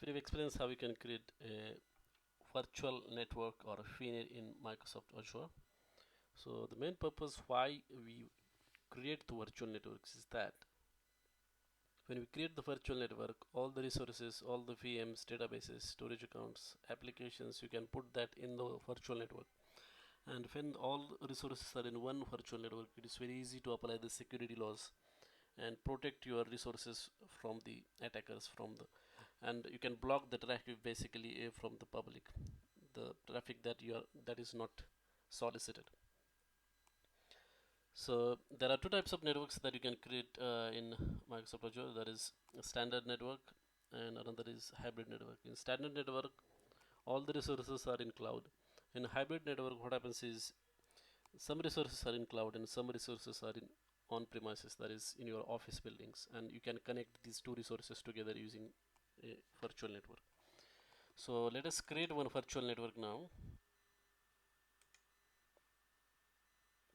we've experienced how we can create a virtual network or a vnet in Microsoft Azure. So the main purpose why we create the virtual networks is that when we create the virtual network, all the resources, all the VMs, databases, storage accounts, applications, you can put that in the virtual network. And when all resources are in one virtual network, it is very easy to apply the security laws and protect your resources from the attackers, and you can block the traffic basically from the public, the traffic that is not solicited. So there are two types of networks that you can create in Microsoft Azure. That is a standard network and another is hybrid network. In standard network, all the resources are in cloud. In hybrid network, what happens is some resources are in cloud and some resources are in on premises, that is in your office buildings, and you can connect these two resources together using a virtual network. So let us create one virtual network now.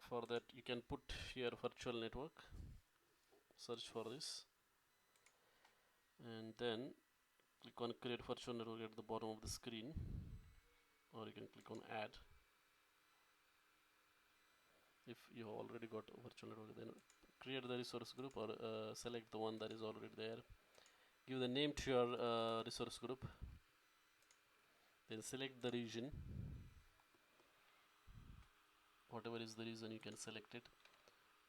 For that, you can put here virtual network, search for this, and then click on create virtual network at the bottom of the screen, or you can click on add. If you have already got a virtual network, then create the resource group, or select the one that is already there. Give the name to your resource group, then select the region, whatever is the region you can select it.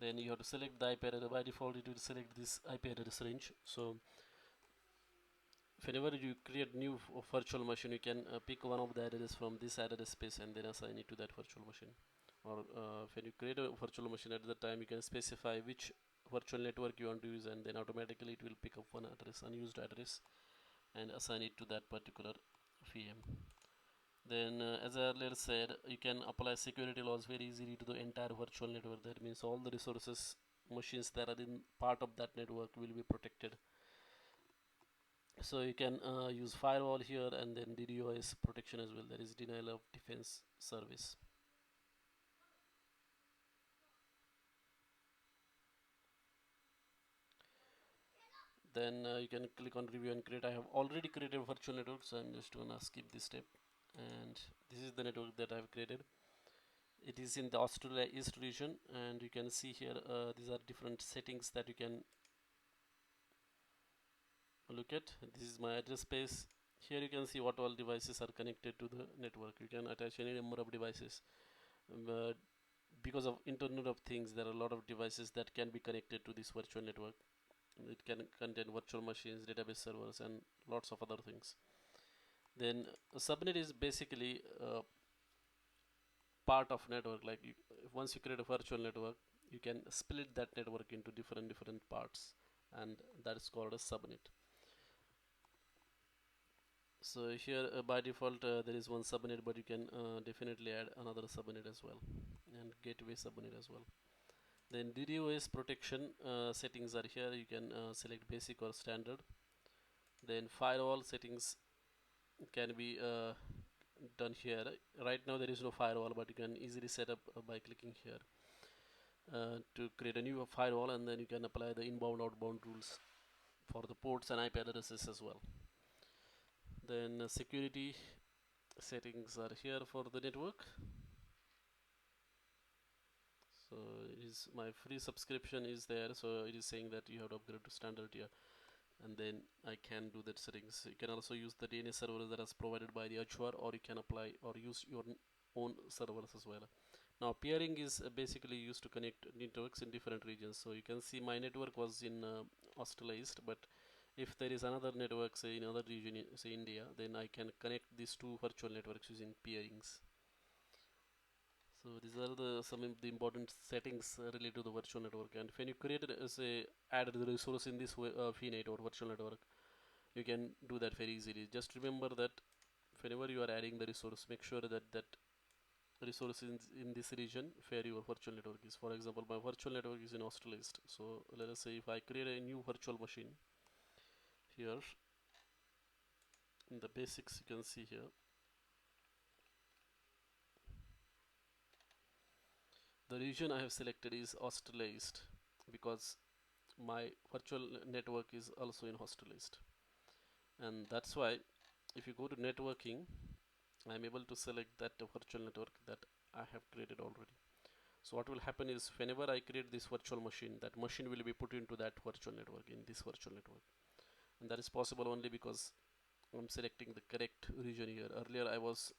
Then you have to select the IP address. By default it will select this IP address range. So whenever you create new virtual machine, you can pick one of the addresses from this address space and then assign it to that virtual machine. Or when you create a virtual machine, at the time you can specify which virtual network you want to use, and then automatically it will pick up one address, unused address, and assign it to that particular VM. Then as I earlier said, you can apply security laws very easily to the entire virtual network. That means all the resources, machines that are in part of that network will be protected. So you can use firewall here, and then DDoS protection as well, that is denial of defense service. Then you can click on review and create. I have already created a virtual network, so I'm just gonna skip this step, and this is the network that I have created. It is in the Australia East region, and you can see here these are different settings that you can look at. This is my address space. Here you can see what all devices are connected to the network. You can attach any number of devices. Because of Internet of Things, there are a lot of devices that can be connected to this virtual network. It can contain virtual machines, database servers, and lots of other things. Then a subnet is basically part of network. Like once you create a virtual network, you can split that network into different parts, and that is called a subnet. So here by default there is one subnet, but you can definitely add another subnet as well, and gateway subnet as well. Then DDoS protection settings are here. You can select basic or standard. Then firewall settings can be done here. Right now there is no firewall, but you can easily set up by clicking here to create a new firewall, and then you can apply the inbound outbound rules for the ports and IP addresses as well. Then security settings are here for the network. So it is my free subscription is there, so it is saying that you have to upgrade to standard tier, and then I can do that settings. You can also use the DNS server that is provided by the Azure, or you can apply or use your own servers as well. Now peering is basically used to connect networks in different regions. So you can see my network was in Australia East, but if there is another network, say in another region, say India, then I can connect these two virtual networks using peerings. So these are some of the important settings related to the virtual network. And when you create say add the resource in this vnet or virtual network, you can do that very easily. Just remember that whenever you are adding the resource, make sure that that resource in this region where your virtual network is. For example, my virtual network is in Australia East. So let us say if I create a new virtual machine here, in the basics you can see here, the region I have selected is Australia East, because my virtual network is also in Australia East. and that's why if you go to networking, I'm able to select that virtual network that I have created already. So what will happen is whenever I create this virtual machine, that machine will be put into that virtual network, in this virtual network. And that is possible only because I'm selecting the correct region here. Earlier I was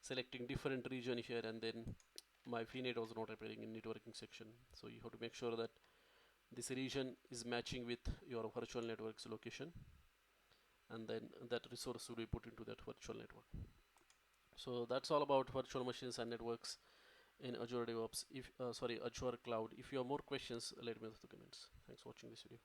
selecting different region here, and then my vnet was not appearing in networking section. So you have to make sure that this region is matching with your virtual network's location, and then that resource will be put into that virtual network. So that's all about virtual machines and networks in Azure DevOps. If Azure Cloud. If you have more questions, let me know in the comments. Thanks for watching this video.